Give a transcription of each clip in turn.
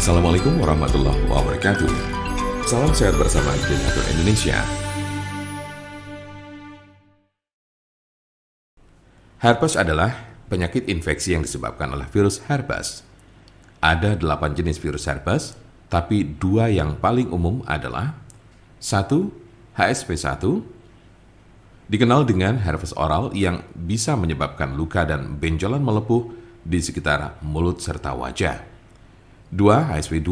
Assalamualaikum warahmatullahi wabarakatuh. Salam sehat bersama Generator Indonesia. Herpes adalah penyakit infeksi yang disebabkan oleh virus herpes. Ada 8 jenis virus herpes, tapi 2 yang paling umum adalah 1. HSV1, dikenal dengan herpes oral yang bisa menyebabkan luka dan benjolan melepuh di sekitar mulut serta wajah. 2. HSV2,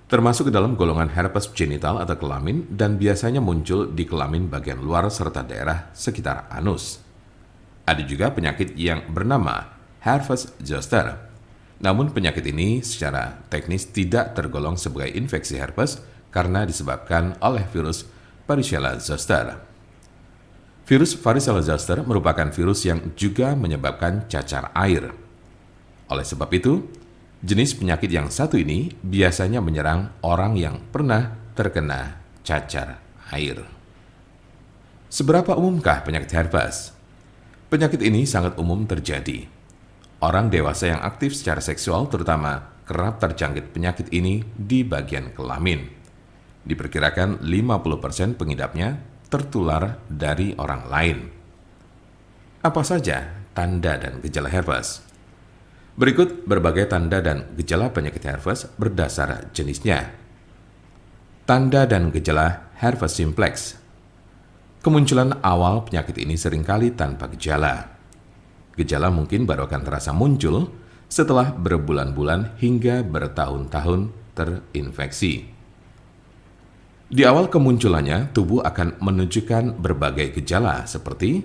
termasuk ke dalam golongan herpes genital atau kelamin dan biasanya muncul di kelamin bagian luar serta daerah sekitar anus. Ada juga penyakit yang bernama herpes zoster. Namun penyakit ini secara teknis tidak tergolong sebagai infeksi herpes karena disebabkan oleh virus Varicella zoster. Virus Varicella zoster merupakan virus yang juga menyebabkan cacar air. Oleh sebab itu, jenis penyakit yang satu ini biasanya menyerang orang yang pernah terkena cacar air. Seberapa umumkah penyakit herpes? Penyakit ini sangat umum terjadi. Orang dewasa yang aktif secara seksual terutama kerap terjangkit penyakit ini di bagian kelamin. Diperkirakan 50% pengidapnya tertular dari orang lain. Apa saja tanda dan gejala herpes? Berikut berbagai tanda dan gejala penyakit herpes berdasar jenisnya. Tanda dan gejala herpes simplex. Kemunculan awal penyakit ini seringkali tanpa gejala. Gejala mungkin baru akan terasa muncul setelah berbulan-bulan hingga bertahun-tahun terinfeksi. Di awal kemunculannya, tubuh akan menunjukkan berbagai gejala seperti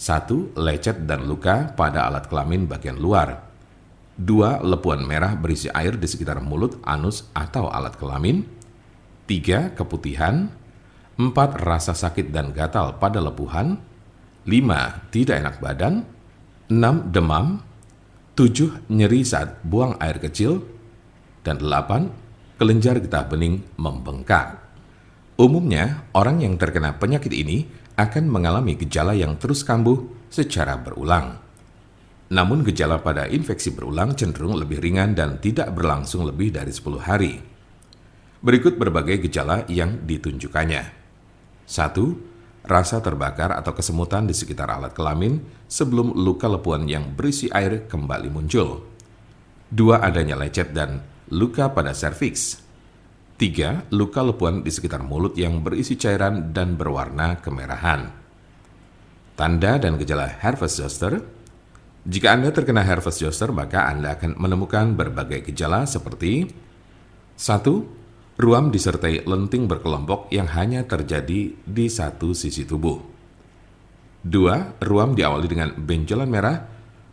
1. Lecet dan luka pada alat kelamin bagian luar. 2. Lepuan merah berisi air di sekitar mulut, anus, atau alat kelamin. 3. Keputihan. 4. Rasa sakit dan gatal pada lepuhan. 5. Tidak enak badan. 6. Demam. 7. Nyeri saat buang air kecil. Dan 8. Kelenjar getah bening membengkak. Umumnya, orang yang terkena penyakit ini akan mengalami gejala yang terus kambuh secara berulang. Namun gejala pada infeksi berulang cenderung lebih ringan dan tidak berlangsung lebih dari 10 hari. Berikut berbagai gejala yang ditunjukkannya. 1. Rasa terbakar atau kesemutan di sekitar alat kelamin sebelum luka lepuan yang berisi air kembali muncul. 2. Adanya lecet dan luka pada serviks. 3. Luka lepuan di sekitar mulut yang berisi cairan dan berwarna kemerahan. Tanda dan gejala herpes zoster. Jika Anda terkena herpes zoster, maka Anda akan menemukan berbagai gejala seperti 1. Ruam disertai lenting berkelompok yang hanya terjadi di satu sisi tubuh. 2. Ruam diawali dengan benjolan merah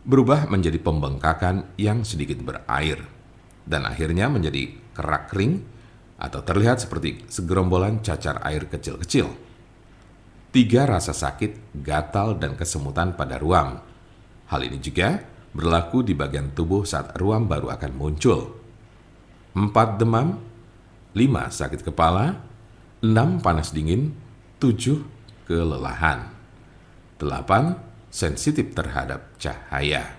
berubah menjadi pembengkakan yang sedikit berair dan akhirnya menjadi kerak kering atau terlihat seperti segerombolan cacar air kecil-kecil. 3. Rasa sakit, gatal, dan kesemutan pada ruam. Hal ini juga berlaku di bagian tubuh saat ruam baru akan muncul. 4. Demam. 5. Sakit kepala. 6. Panas dingin. 7. Kelelahan. 8. Sensitif terhadap cahaya.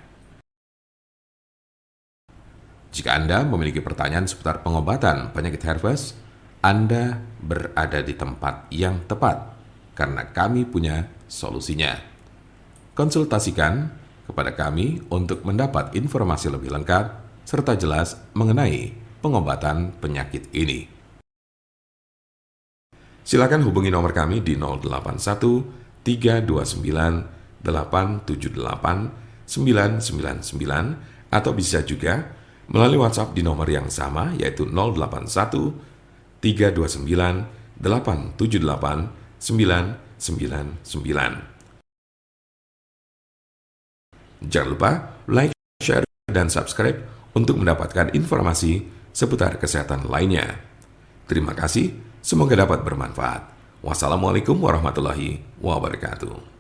Jika Anda memiliki pertanyaan seputar pengobatan penyakit herpes, Anda berada di tempat yang tepat karena kami punya solusinya. Konsultasikan kepada kami untuk mendapat informasi lebih lengkap serta jelas mengenai pengobatan penyakit ini. Silakan hubungi nomor kami di 081 329 878 999 atau bisa juga melalui WhatsApp di nomor yang sama yaitu 081 329 878 999. Jangan lupa like, share, dan subscribe untuk mendapatkan informasi seputar kesehatan lainnya. Terima kasih, semoga dapat bermanfaat. Wassalamualaikum warahmatullahi wabarakatuh.